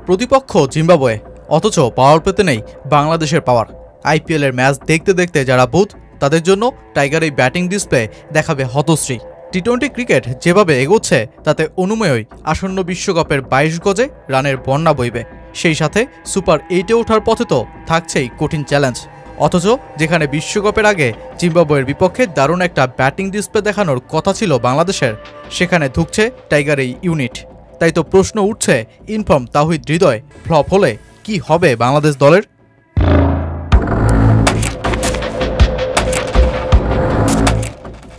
প্রতিপক্ষ জিম্বাবুয়ে, অথচ পাওয়ার প্লেতে নেই বাংলাদেশের পাওয়ার। আইপিএলের ম্যাচ দেখতে দেখতে যারা বুথ, তাদের জন্য টাইগার এই ব্যাটিং ডিসপ্লে দেখাবে হতশ্রী। টি-20 ক্রিকেট যেভাবে এগোচ্ছে তাতে অনুমেয়ই আসন্ন বিশ্বকাপের 22 গজে রানের বন্যা বইবে। সেই সাথে সুপার 8-এ ওঠার পথে তো থাকছেই কঠিন চ্যালেঞ্জ। অথচ যেখানে বিশ্বকাপের আগে জিম্বাবুয়ের বিপক্ষে দারুণ একটা ব্যাটিং ডিসপ্লে দেখানোর কথা ছিল বাংলাদেশের, সেখানে ধুঁকছে টাইগার এই ইউনিট। তাই তো প্রশ্ন উঠছে, ইনফর্ম তাওহিদ হৃদয় ফ্লপ হলে কি হবে বাংলাদেশ দলের?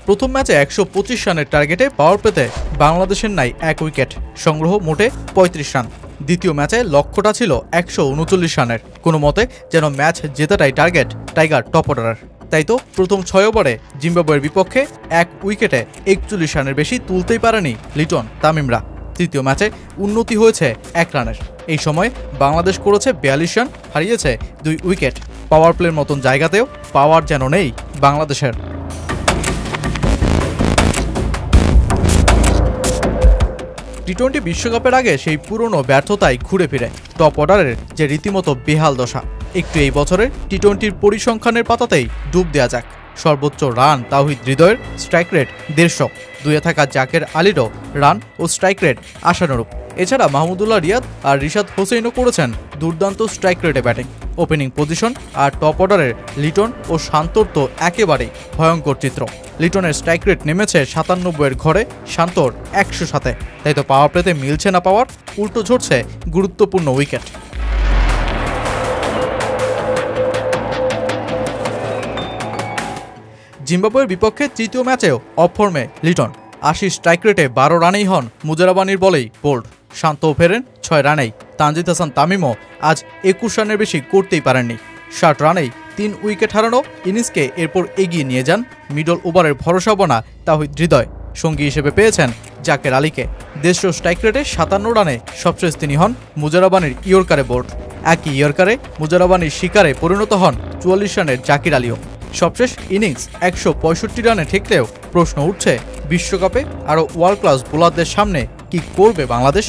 প্রথম ম্যাচে 125 রানের টার্গেটে পাওয়ার প্লেতে বাংলাদেশের নাই 1 উইকেট, সংগ্রহ মোটে 35 রান। দ্বিতীয় ম্যাচে লক্ষ্যটা ছিল 139 রানের। কোনো মতে যেন ম্যাচ জেতাটাই টার্গেট টাইগার টপ অর্ডারের। তাই তো প্রথম 6 ওভারে জিম্বাবুয়ের বিপক্ষে 1 উইকেটে 41 রানের বেশি তুলতেই পারেনি লিটন তামিমরা। তৃতীয় ম্যাচে উন্নতি হয়েছে 1 রানের। এই সময় বাংলাদেশ করেছে 42 রান, হারিয়েছে 2 উইকেট। পাওয়ার প্লের মতন জায়গাতেও পাওয়ার যেন নেই বাংলাদেশের। টি-20 বিশ্বকাপের আগে সেই পুরনো ব্যর্থতাই ঘুরে ফিরে। টপ অর্ডারের যে রীতিমতো বেহাল দশা। একটু এই বছরের টি-20 পরিসংখ্যানের পাতাতেই ডুব দেওয়া যাক। সর্বোচ্চ রান তাওহিদ হৃদয়ের, স্ট্রাইক রেট 150। দুয়ে থাকা জাকের আলীরও রান ও স্ট্রাইক রেট আশানুরূপ। এছাড়া মাহমুদুল্লাহ রিয়াদ আর রিশাদ হোসেনও করেছেন দুর্দান্ত স্ট্রাইক রেটে ব্যাটিং। ওপেনিং পজিশন আর টপ অর্ডারের লিটন ও শান্তর তো একেবারেই ভয়ঙ্কর চিত্র। লিটনের স্ট্রাইক রেট নেমেছে 97-এর ঘরে, শান্তর 107-এ। তাই তো পাওয়ার প্লেতে মিলছে না পাওয়ার, উল্টো ঝরছে গুরুত্বপূর্ণ উইকেট। জিম্বাবুয়ের বিপক্ষে তৃতীয় ম্যাচেও অফ ফর্মে লিটন। 80 স্ট্রাইক রেটে 12 রানেই হন মুজারাবানির বলেই বোল্ড। শান্তও ফেরেন 6 রানেই। তানজিদ হাসান তামিমও আজ 21 রানের বেশি করতেই পারেননি। 60 রানেই 3 উইকেট হারানো ইনিংসকে এরপর এগিয়ে নিয়ে যান মিডল ওভারের ভরসা বনা তাওহিদ হৃদয়। সঙ্গী হিসেবে পেয়েছেন জাকের আলীকে। দেশীয় স্ট্রাইক রেটে 57 রানে সবশেষ তিনি হন মুজারাবানির ইয়র্কারে বোল্ড। একই ইয়র্কারে মুজারাবানির শিকারে পরিণত হন 44 রানের জাকির আলীও। সবশেষ ইনিংস 165 রানে ঠেকলেও প্রশ্ন উঠছে, বিশ্বকাপে আরও ওয়ার্ল্ড ক্লাস বোলারদের সামনে কি করবে বাংলাদেশ?